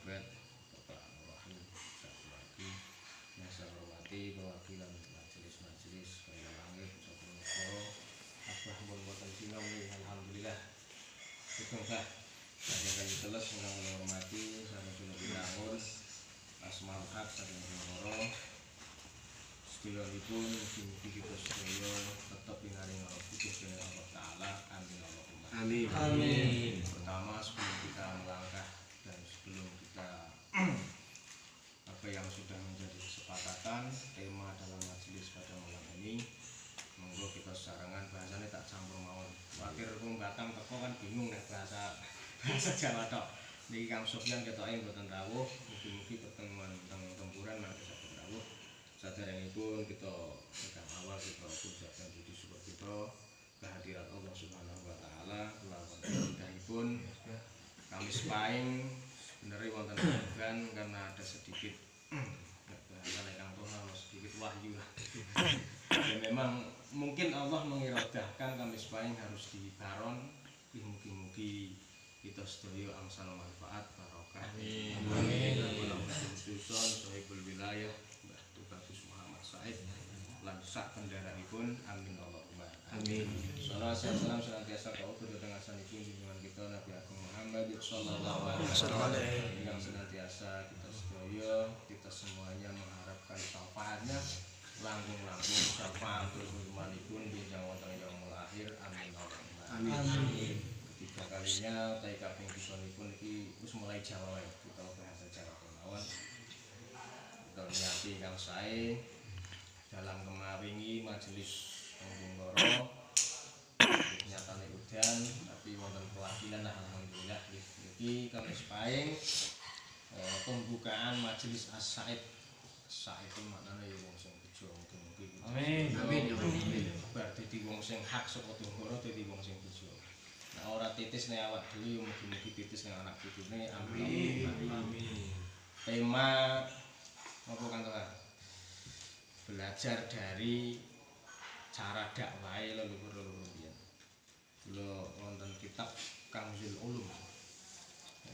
Sahabat Bapak Wahyu Sakwati yang saya hormati perwakilan majelis-majelis kaya langit Sopir Negoro Abah pun boten sinau alhamdulillah syukurlah saya kali teles yang menghormati saya sudah binangun Asmaul Haq saking Negoro seduluripun mugi-mugi kita sedaya tetap pinaring Allah putus dening Allah Ta'ala amin Allahumma Amin. Amin. Pertama sebelum kita melangkah dan sebelum kita apa yang sudah menjadi kesepakatan tema dalam majelis pada malam ini, monggo kita sesarangan bahasanya tak campur mawon. Wakil wong Batam teko kan bingung nek bahasa Jawa tok. Niki Kang Sofyan ketoke mboten rawuh, mugi-mugi pertemuan teng tempuran mangke saged rawuh. Saderengipun kita ingkang awal kita ucapkan puji syukur kita kehadirat Allah Subhanahu wa taala kelawan berkahipun Kamis Pahing sebenarnya wonten kebutuhan karena ada sedikit bahasa Kang Toha sedikit wahyu lah. Ya memang mungkin Allah mengiradahkan Kamis Pahing harus di Baron. Mugi-mugi kita sedaya angsal manfaat barokah. Amin. Amin. Khususon sahibul wilayah Mbah Tubagus Muhammad Said lan sak kendaraipun amin Allahumma Amin. Salawat dan salam senantiasa kautuh dhateng asanipun junjungan kita Nabi Agung Muhammad sallallahu alaihi wasallam yang senantiasa kita sedaya kita semuanya mengharapkan syafaatnya langkung-langkung syafaatul umanipun benjang wonten yaumul akhir amin Allahumma Amin. Ketiga kalinya utai kaping pisanipun iki wis mulai Jawa wae kita bahasa Jawa kemawon kita niati kang sae dalam kemaringi majelis Nenggoro nyatane udan tapi wonten kewakilan alhamdulillah iki Kamis Pahing pembukaan majelis As-Said. Said itu maknane ya wong sing bejo mungkin Amin. Amin. bar dadi wong sing hak saka Nenggoro dadi wong sing bejo. Nah ora titis ning awak dhewe mugi-mugi titis ning anak putune amin. Amin. Tema apa kan belajar dari cara dakwah leluhur-leluhur biyen. Kula wonten kitab Kanzul Ulum.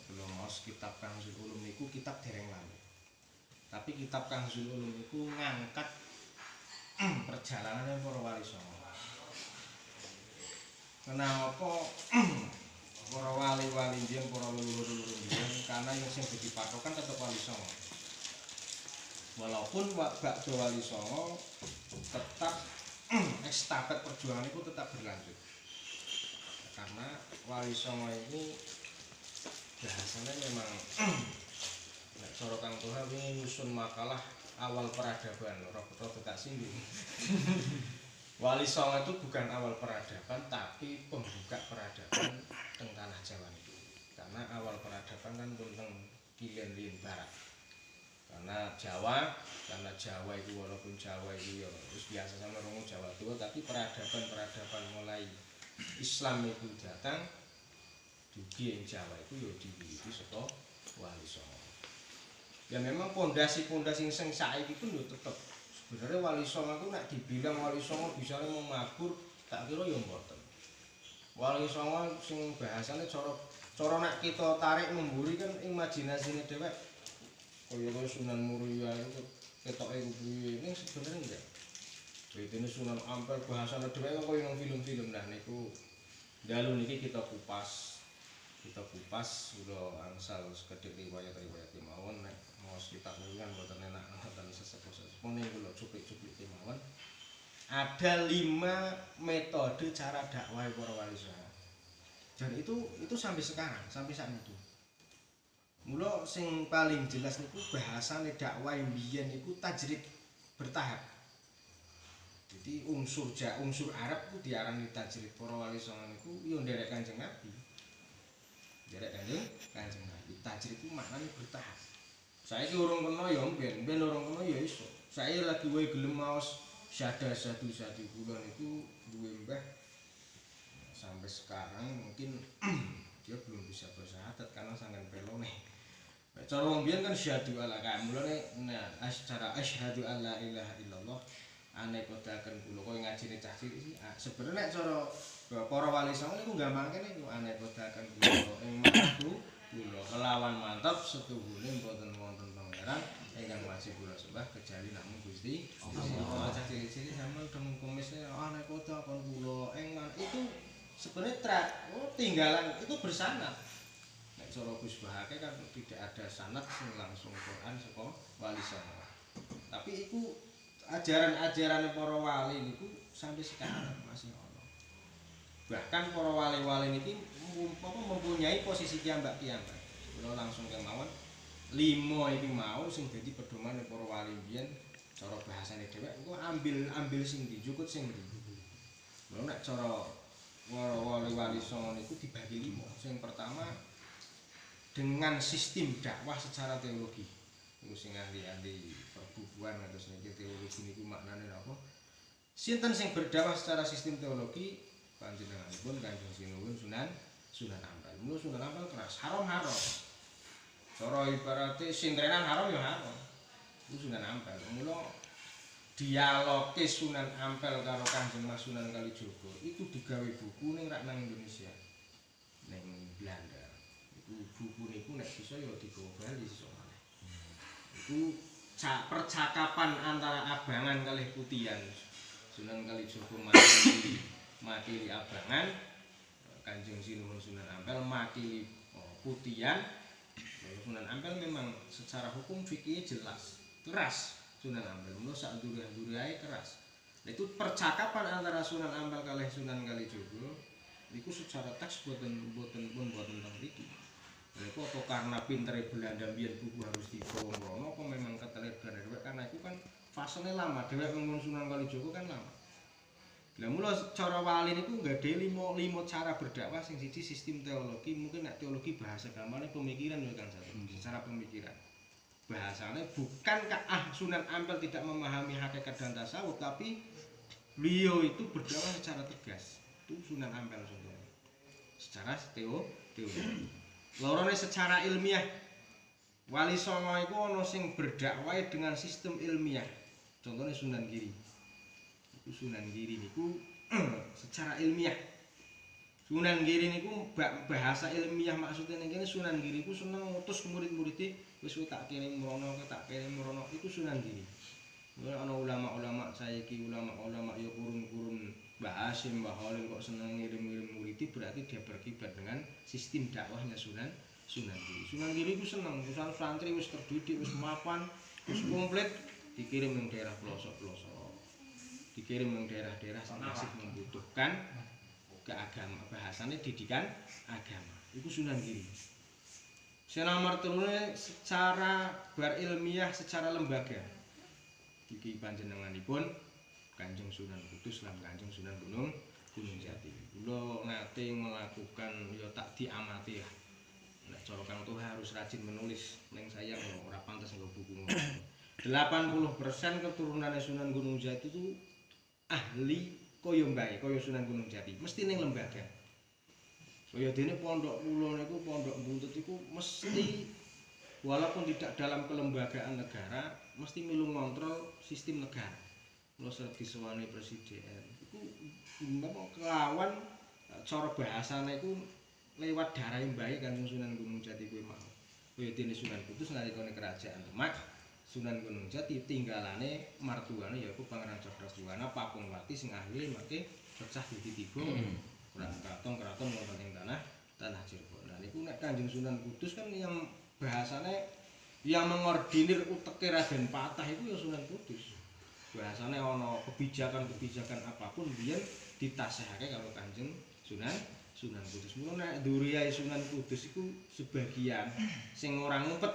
Kula maos kitab Kanzul Ulum niku kitab dereng lami. Tapi kitab Kanzul Ulum niku ngangkat perjalanan para wali songo. Kenapa para wali-wali biyen para leluhur-leluhur biyen karena yang sing dadi patokan tetep wali songo. Walaupun bakdo wali songo tetap estafet perjuangan itu tetap berlanjut karena wali songo ini bahasanya memang cara Kang Toha ini nyusun makalah awal peradaban rodo tak singgung. Wali songo itu bukan awal peradaban tapi pembuka peradaban teng tanah Jawa itu karena awal peradaban kan teng Kilèn Barat karena Jawa itu walaupun Jawa itu ya terus biasa sama orang Jawa tua tapi peradaban mulai Islam itu datang dugi yang Jawa itu ya diwiwiti saka wali songo. Ya memang pondasi-pondasi sing saiki pun ya tetep sebenarnya wali songo itu nek dibilang wali songo bisa memabur tak kira ya mboten. Wali songo sing bahasane cara nek kita tarik memburi kan imajinasine dhewek kaya Sunan Muria itu ketoke kuwi ning sebenarnya enggak. Bedane Sunan Ampel bahasane dhewe kaya nang film-film. Nah niku dalu niki kita kupas kula angsal sekedhik riwayat-riwayat mawon nek maos kitab niku kan mboten enak wonten sesepuh-sesepuh ning kula cuplik-cuplik mawon. Ada 5 metode cara dakwah para wali songo. Dan itu sampai sekarang, sampai saat itu. Mula sing paling jelas niku bahasane dakwah mbiyen niku tajrid bertahap. Jadi unsur Arab ku diarani tajrid para wali songo niku yo nderek Kanjeng Nabi. Nderek Kanjeng Nabi. Tajrid ku maknane bertahap. Saiki urung kena ya mben urung kena ya iso. Saiki lagi wae gelem maos syada satu kula niku duwe mbah sampai sekarang mungkin dia belum bisa bersyahadat karena sangat pelone. Cara wong biyen kan syahadu alla mulane cara asyhadu alla ilaha illallah ane kodaken kula koyo ngajine cah cilik sebenarnya nek cara para wali songo niku gampang kene niku ane kodaken kula ing matu kula kelawan mantap setuhune mboten wonten pangeran ingkang wajib kula sembah kecuali namung Gusti Allah. Cah cilik-cilik sampean deng kumisnya nek kota kon kula itu sebenarnya tinggalan itu bersanad. Nek cara Gus Bahake kan tidak ada sanad sing langsung Quran saka wali songo. Tapi iku ajaran-ajaran para wali niku sampai sekarang masih ono. Bahkan para wali-wali niki mempunyai posisi kiambak-kiambak. Kula langsung kemawon 5 iki mau sing dadi pedoman para wali biyen cara bahasane dhewek engko ambil sing ndi, jukut sing ndi. Lha nek cara wali-wali songo niku dibagi 5. Sing pertama dengan sistem dakwah secara teologi. Niku sing ahli-ahli perbubuhan terus niki teologi niku maknane napa? Sinten sing berdakwah secara sistem teologi panjenenganipun Kanjeng Sinuwun Sunan Ampel. Mula Sunan Ampel keras, haram-haram. Cara ibarate sintrenan haram ya haram. Iku Sunan Ampel. Mula dialoge Sunan Ampel karo Kanjeng Mas Sunan Kalijaga itu digawe buku ning rak nang Indonesia. Ning Belanda. Iku buku niku nek bisa ya digawa Bali iso maneh. Iku percakapan antara abangan kalih putihan. Sunan Kalijaga makili abangan, Kanjeng Sinuwun Sunan Ampel makili putihan. Sunan Ampel memang secara hukum fikih jelas, keras Sunan Ampel. Mula sak ndure-ndure keras. Itu percakapan antara Sunan Ampel kalih Sunan Kalijaga niku secara teks boten teng mriki. Lha iku apa karena pintere Belanda biyen buku harus dibawa mrono apa memang ketelet Belanda dhewek karena iku kan fasene lama dhewek ngomong Sunan Kalijaga kan lama. Lah mula cara wali niku nggade 5 cara berdakwah sing siji sistem teologi, mungkin nek teologi bahasa agamane pemikiran ya kan satu. Secara pemikiran. Bahasane bukan Sunan Ampel tidak memahami hakikat dan tasawuf, tapi beliau itu berdakwah secara tegas. Itu Sunan Ampel contohnya. Secara teologi. Lorone secara ilmiah. Wali Songo iku ana sing berdakwah dengan sistem ilmiah. Contohnya Sunan Giri. Sunan Giri niku secara ilmiah. Sunan Giri niku bahasa ilmiah maksudnya ning kene Sunan Giri ku seneng ngutus murid-muride wis tak kirim mrono iku Sunan Giri. Ana ulama-ulama saiki ulama-ulama ya kurun-kurun Mbah Hasyim, Mbah Khalil kok seneng ngirim-ngirim murid berarti dia berkibat dengan sistem dakwahnya Sunan Giri. Sunan Giri ku seneng santri wis terdidik, wis mapan, wis komplit dikirim ning daerah pelosok-pelosok. Dikirim ke daerah-daerah yang masih membutuhkan keagamaan, bahasanya didikan agama. Itu Sunan Giri. Nomor 3 secara berilmiah, secara lembaga. Iki panjenenganipun Kanjeng Sunan Kudus lan Kanjeng Sunan Gunung Jati. Kula nate melakukan ya tak diamati lah. Nek cara Kang Tuha harus rajin menulis, ning sayang ora pantes nggo buku ngono. 80% keturunannya Sunan Gunung Jati itu ahli kaya mbae, kaya Sunan Gunung Jati, mesti ning lembaga. Kaya dene pondok kula niku pondok Buntut iku mesti walaupun tidak dalam kelembagaan negara, mesti milu ngontrol sistem negara. Kula sering disewani presiden. Iku kelawan cara bahasane iku lewat darah mbae Kanjeng Sunan Gunung Jati kuwi mau. Kaya dene Sunan Kudus nalikane kerajaan Demak, Sunan Gunung Jati tinggalane martuane yaiku Pangeran Cakrawala Pakungwati sing akhire mangke pecah dadi 3 keraton wonten ing tanah Cirebon. Nah niku nek Kanjeng Sunan Kudus kan yang bahasane yang mengordinir uteke Raden Patah itu ya Sunan Kudus. Bahasane ana kebijakan apapun biyen ditasihake karo Kanjeng Sunan Kudus. Mula nek nduriyae Sunan Kudus iku sebagian sing ora ngumpet.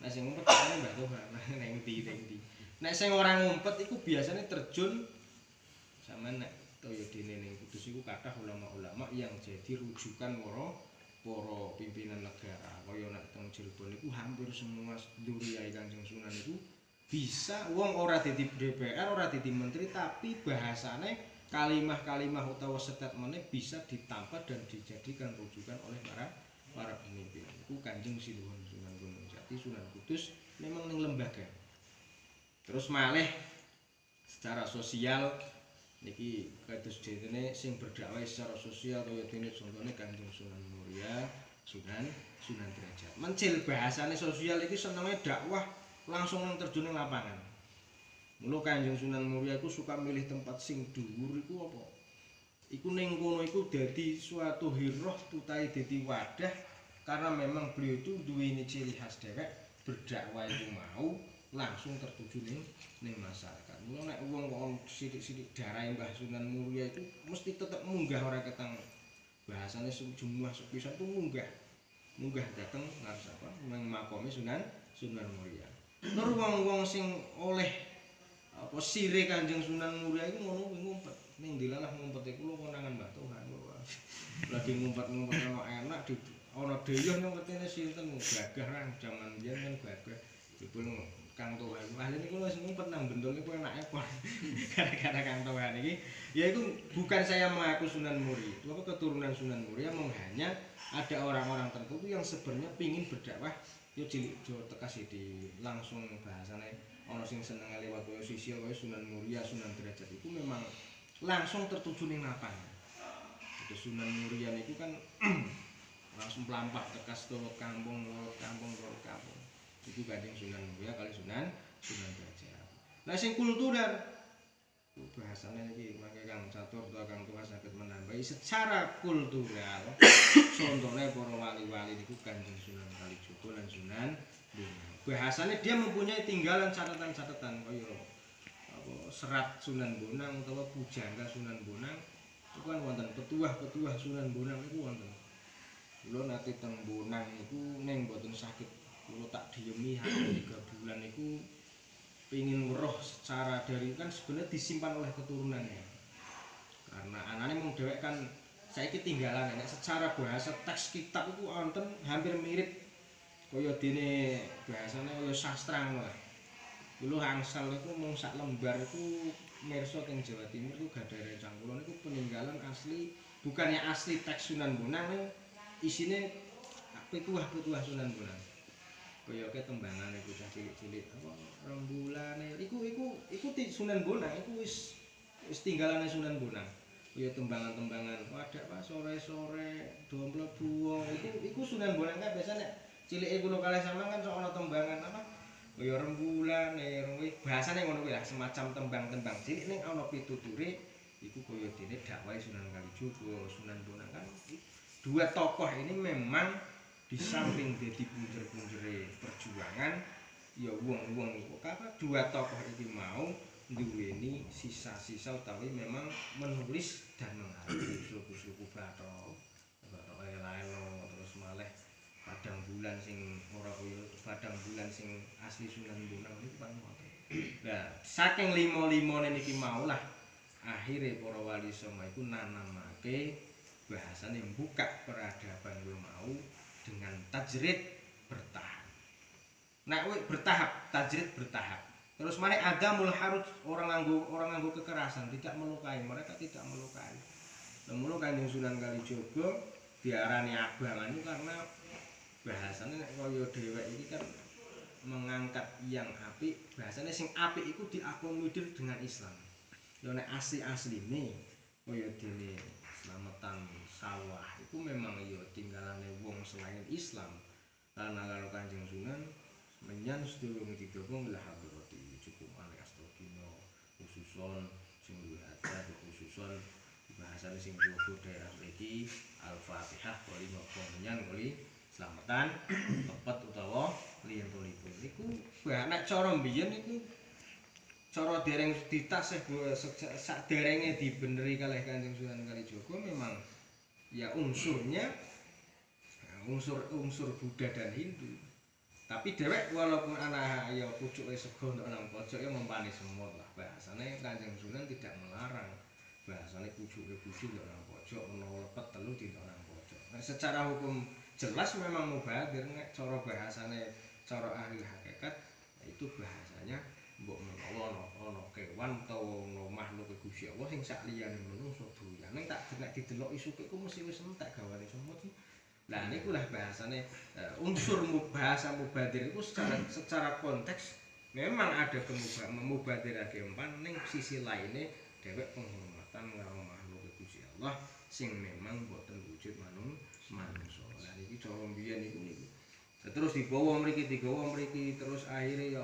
Nek sing ngumpet kene Mbah Tuhan, nek ndi. Nek sing ora ngumpet iku biasanya terjun sampean nek kaya dene ning Kudus iku kathah ulama-ulama yang jadi rujukan para pimpinan negara. Kaya nek teng Cirebon iku hampir semua nduriyae Kanjeng Sunan iku bisa wong ora dadi DPR, ora dadi menteri tapi bahasane kalimah-kalimah utawa statementnya bisa ditampa dan dijadikan rujukan oleh para pemimpin. Iku Kanjeng Sinuwun Sunan Gunung Jati, Sunan Kudus memang ning lembaga. Terus malih secara sosial niki kados dene sing berdakwah secara sosial kaya dene contone Kanjeng Sunan Muria, Sunan Derajat. Mencil bahasane sosial iki senenge dakwah langsung terjun ning lapangan. Mula Kanjeng Sunan Muria iku suka milih tempat sing dhuwur iku apa? Iku ning kono iku dadi suatu hiroh utawi dadi wadah karena memang beliau itu duweni ciri khas dhewek berdakwah itu mau langsung tertuju ning masyarakat. Mula nek wong kok sithik-sithik darahe Mbah Sunan Muria itu mesti tetep munggah ora ketang bahasane jumlah sepisan itu munggah dateng ngarep apa nang makome Sunan Muria. Nur wong-wong sing oleh apa sire Kanjeng Sunan Muria iku ngono kuwi ngumpet. Ning dilalah ngumpete kula konangan Mbah Tuhan. Lagi ngumpet-ngumpet ono enak di ana deyoh ngumpetene sinten gagah ra jaman biyen kan gagah. Dipun Kang Tuhan. Ahli niku wis ngumpet nang bendol niku enake pon. Gara-gara Kang Tuhan iki ya itu bukan saya mengaku Sunan Muria. Itu apa keturunan Sunan Muria hanya ada orang-orang tertentu yang sebenarnya pingin berdakwah yo cilik jo tekas di langsung bahasane ana sing seneng lewat koyo sisial koyo Sunan Muria, Sunan Derajat itu memang langsung tertuju ning lapangan. Jadi Sunan Muria niku kan langsung pelampah tekas ke kampung. Itu Kanjeng Sunan Muria kali Sunan Derajat. Nah sing kulturer bahasane iki mangke Kang Catur utawa Kang Tuhan saged menambahi secara kultural contone para wali-wali niku Kanjeng Sunan Kalijaga lan Sunan Bonang. Bahasane dia mempunyai tinggalan catatan-catatan kaya apa serat Sunan Bonang utawa pujangga Sunan Bonang itu kan wonten petuah-petuah Sunan Bonang iku wonten. Kula nate teng Bonang niku ning mboten sakit kula tak diemi 3 bulan niku ingin weruh secara dari kan sebenarnya disimpan oleh keturunannya karena anaknya mung dhewek kan saiki tinggalan nek secara bahasa teks kitab itu wonten hampir mirip kaya dene bahasane kaya sastra ngono lah. Kulo angsal niku mung sak lembar iku mirsa teng Jawa Timur iku gadare cangkulon niku peninggalan asli bukannya asli teks Sunan Bonang isine petuah-petuah Sunan Bonang. Kaya ke tembangane bocah cilik-cilik apa rembulane iku Sunan Bonang iku wis tinggalane Sunan Bonang. Kaya tembangan-tembangan wadak Pak sore-sore do mlebu iku Sunan Bonang kan biasa nek cilike kula kalih sampean kan sok ana tembangan apa kaya rembulane bahasane ngono kuwi lah semacam tembang-tembang cilik ning ana pituture iku kaya dene dakwahe Sunan Kalijaga Sunan Bonang kan dua tokoh ini memang di samping jadi punjer-punjere perjuangan ya wong-wong iku apa dua tokoh iki mau duweni sisa-sisa utawi memang menulis dan menghargai suku-suku Bathok Elo terus malih padang bulan sing ora kaya padang bulan sing asli Sunan Bonang niku kan wonten. Nah, saking lima-limane niki maulah akhire para wali songo iku nanamake bahasane buka peradaban kuwi mau dengan tajrid bertahap. Nah, bertahap, tajrid bertahap. Terus mari adamul harut orang nganggo kekerasan, tidak melukai, mereka tidak melukai. Namun Kanjeng Sunan Kalijaga diarani abangan itu karena bahasanya nek kaya dhewek iki kan mengangkat yang apik, bahasanya sing apik iku diakomodir dengan Islam. Ya nek asli-asline kaya dene Slametan Sawah itu memang ya tinggalane wong selain Islam. Karena kalau Kanjeng Sunan menyan sedulur didukung lah hadrati cukup ana astagina khususon sing duwe adat khususon bahasane sing bodo daerah mriki Al-Fatihah kali napa menyan kali Slametan lepet utawa liyan-lipun iku nek cara mbiyen iku cara dereng ditasih saderenge dibeneri kalih Kanjeng Sunan Kalijaga memang ya unsurnya unsur Buddha dan Hindu. Tapi dhewek walaupun anak ya pucuke sego nang pojok ya mempani semut lah bahasane Kanjeng Sunan tidak melarang. Bahasane pucuke nang pojok menawa lepet telu tidak nang pojok. Nah, secara hukum jelas memang mubadir nek cara bahasane cara ahli hakikat itu bahasanya mbok menawa ana kewan utawa ana makhluk Gusti Allah sing sak liyane menungso doyan ning tak nek didelok isuke ku mesti wis entek gawane semut. Lah niku lah bahasane unsur bahasa mubadir itu secara konteks memang ada mubadirake empan ning sisi lainnya dhewek penghormatan karo makhluk Gusti Allah sing memang boten wujud manungsa. Lah niki cara mbiyen niku. Terus digawa mriki terus akhirnya ya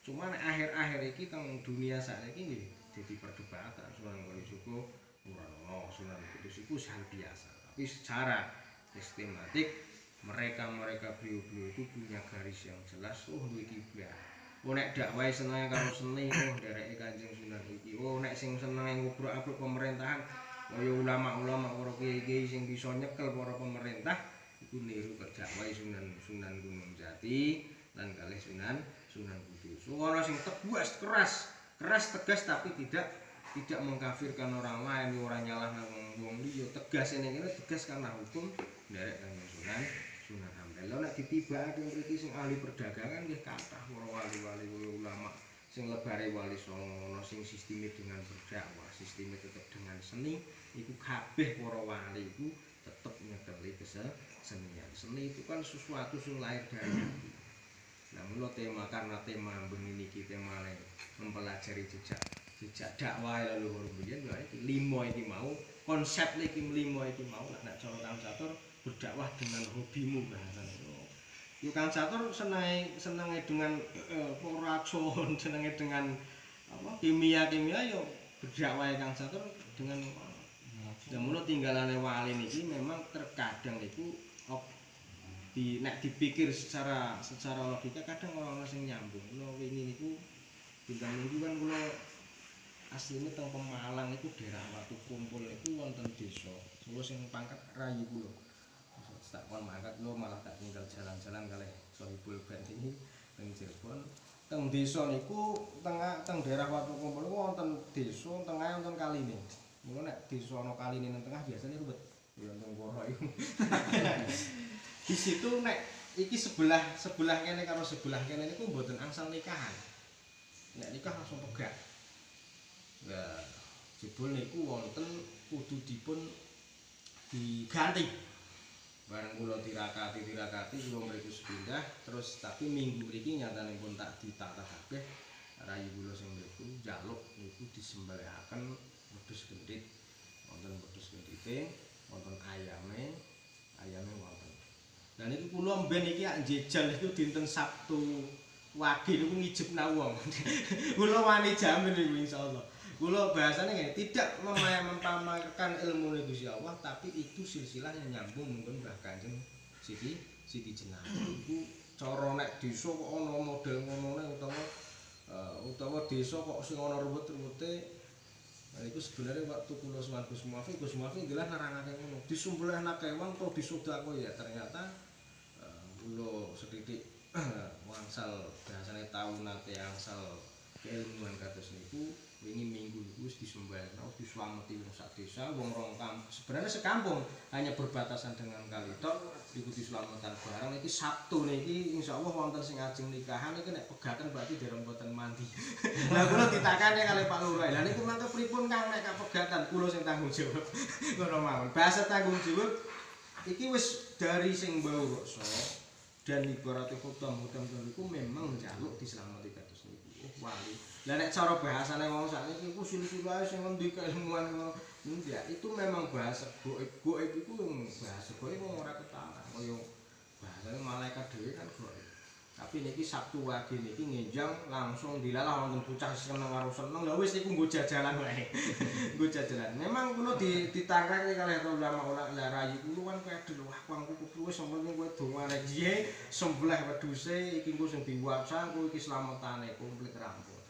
cuman akhir-akhir iki teng dunia saiki nggih dadi perdebatan Sunan Kalijaga ora ana Sunan Kudus iku hal biasa. Tapi secara sistematik mereka beliau-beliau itu punya garis yang jelas. Oh iki beliau. Oh nek dakwah senenge karo seni, oh dereke Kanjeng Sunan iki. Oh nek sing senenge ngubruk-abruk pemerintahan kaya ulama-ulama para kiai-kiai sing bisa nyekel para pemerintah iku niru dakwah Sunan Gunung Jati lan kalih Sunan Kudus. Ora sing tegas keras tegas tapi tidak mengkafirkan orang lain, orang nyalahkan wong liya. Tegas ini tegas karena hukum nderek Kanjeng Sunan Ampel. Lah nek ditibakake mriki sing ahli perdagangan nggih kathah para wali-wali ulama sing lebare wali songo sing sistemnya dengan berdakwah, sistemnya tetap dengan seni, iku kabeh para wali iku tetep nyekeli kesenian. Seni itu kan sesuatu sing lahir dari hati. Nah, mula karena tema begini kita mulai mempelajari jejak dakwah leluhur biyen ya iki 5 iki mau konsep iki 5 iki mau nek cara Kang Catur berdakwah dengan hobimu bahasane. Yo Kang Catur senenge dengan racun, senenge dengan apa kimia yo berdakwah Kang Catur dengan ya mula tinggalane wali niki memang terkadang iku nek dipikir secara logika kadang orang sing nyambung. Kula wingi niku dinten minggu kan kula asline teng Pemalang iku daerah Watu Kumpul iku wonten desa. Kula sing pangkat rayi kula. Tak kon mangkat kula malah tak tinggal jalan-jalan kalih Sohibul Band ini teng Cirebon. Teng desa niku teng daerah Watu Kumpul niku wonten desa tengah wonten kaline. Mula nek desa ana kaline nang tengah biasane ruwet. Ya wonten koro iku. Di situ nek iki sebelah kene karo sebelah kene niku mboten angsal nikahan. Nek nikah langsung pegat. Lah jebul niku wonten kudu dipun diganti. Bareng kula tirakati kula mriku sepindah terus tapi minggu mriki nyatane pun tak ditata kabeh rayi kula sing mriku njaluk niku disembelihaken wedhus gendhit. Wonten wedhus gendhite, wonten ayame wonten. Lah niku kula mben iki njejal niku dinten Sabtu Wage niku ngijibna wong. Kula wani jamin niku insyaallah. Kula bahasane nggih tidak memamerkan ilmu Gusti Allah tapi itu silsilah yang nyambung mungkin Mbah Kanjeng Siti Jenar. Iku cara nek desa kok ana model ngonone utawa desa kok sing ana ruwet-ruwete. Nah, itu sebenarnya waktu kula sowan Gus Muafi adalah narangake ngono. Disumbulihna kewan kok disodako ya ternyata kula sethithik wangsal bahasane taun nate angsal keilmuan kados niku wingi minggu iku wis disembelihna dislameti wong sak desa wong rong sebenarnya sekampung hanya berbatasan dengan Kalitok iku diselametan barang iki Sabtu niki insyaallah wonten sing ajeng nikahan iki nek pegatan berarti dereng boten mandi. Lah kula ditakane kalih Pak Lurah. Lah niku mangke pripun Kang nek pegatan kula sing tanggung jawab. Ngono mawon. Bahasa tanggung jawab iki wis dari sing bau rasa dan ibaratnya hutam niku memang njaluk diselametkan kados niku. Wali. Lah nek cara bahasane wong sakniki iku silsilah sing ngendi keilmuan ngono. Ya itu memang bahasa goib itu bahasa goib ora ketara kaya bahasane malaikat dhewe kan goib. Tapi niki Sabtu Wage niki ngenjang langsung dilalah wonten bocah seneng karo seneng. Lah wis iku nggo jajalan wae. Nggo jajalan. Memang kulo ditangkrek kalih ulama lah rayi kulo kan kedel wah wangku kudu wis sampun kowe dongane piye sembelih wedhuse iki engko sing diwaca engko iki slametane komplit rampung.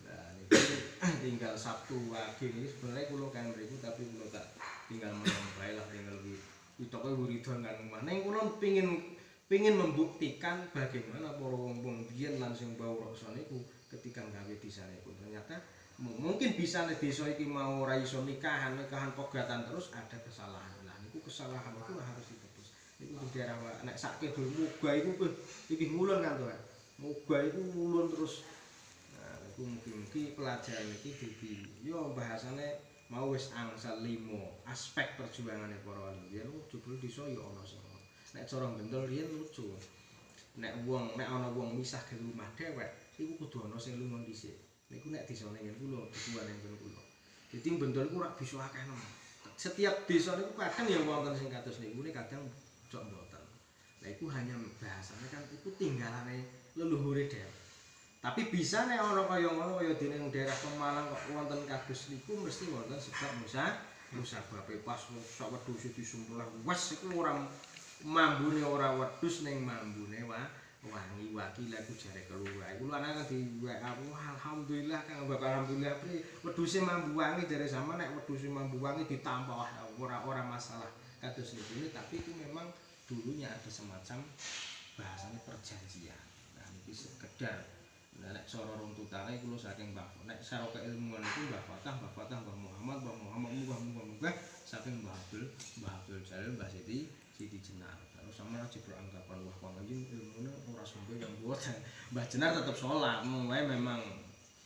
Lah niki tinggal Sabtu Wage ini sebenarnya kulo kan mriku tapi kulo tak tinggal menambahi lah tinggal witoke wiridan kan maneh kulo pengin membuktikan bagaimana para wong biyen lan sing bau rasa niku ketika gawe disanipun ternyata mungkin bisa nek desa iki mau ora iso nikahan pegatan terus ada kesalahan. Lah niku kesalahan itu harus ditebus. Niku di daerah nek sak kidul muga iku iki ngulon kan to. Muga iku ngulon terus. Nah niku mugi-mugi pelajaran iki dadi yo bahasane mau wis angsal 5 aspek perjuangane para wali. Yen jebul desa yo ana sing nek cara gendol riyen lucu. Nek ana wong misah ke rumah dhewek, iku kudu ana sing lunga dhisik. Niku nek disone ngene kula, tujuane ngene kula. Dadi bendol iku ora bisa akeh nemen. setiap desa niku kadang ya wonten sing kados niku kadang cok mboten. Lah iku hanya bahasane kan iku tinggalane leluhure dhewe. Tapi bisa nek ana kaya ngono kaya dene daerah Pemalang kok wonten kados niku mesti wonten sebab musababe pas sak wedhus disembelih wes iku ora mambune ora wedhus ning mambune wangi wakil aku jare kelurah iku ana kan di aku alhamdulillah Kang Bapak alhamdulillah wedhuse mambu wangi jare sama nek wedhuse mambu wangi ditampah ora masalah kados niku tapi itu memang dulunya ada semacam bahasanya perjanjian. Nah iki sekedar nek cara runtutane kula saking Mbah nek cara keilmuan itu Mbah Fatah Mbah Muhammad Mbah saking Mbah Abdul Jalil Mbah Siti Jenar. Terus sama aja beranggapan wah pangaji ilmunya ora sampe yang buat Mbah Jenar tetap sholat mulai memang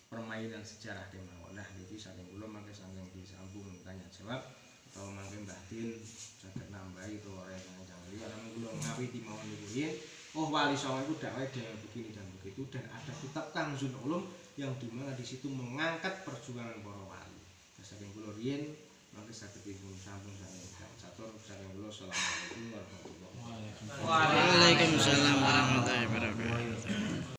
permainan sejarah kemawon. Nah niki saking kula mangke saking disambung tanya jawab atau mangke Mbah Din saged nambahi itu ora yang liya kula ngawiti mawon niku oh Wali Songo itu dakwah dengan begini dan begitu dan ada kitab Kanzul Ulum yang dimana di situ mengangkat perjuangan para wali. Nah, saking kula riyen mangke saged dipun sambung saking catur saking kula. Assalamualaikum warahmatullahi wabarakatuh. Waalaikumsalam warahmatullahi wabarakatuh.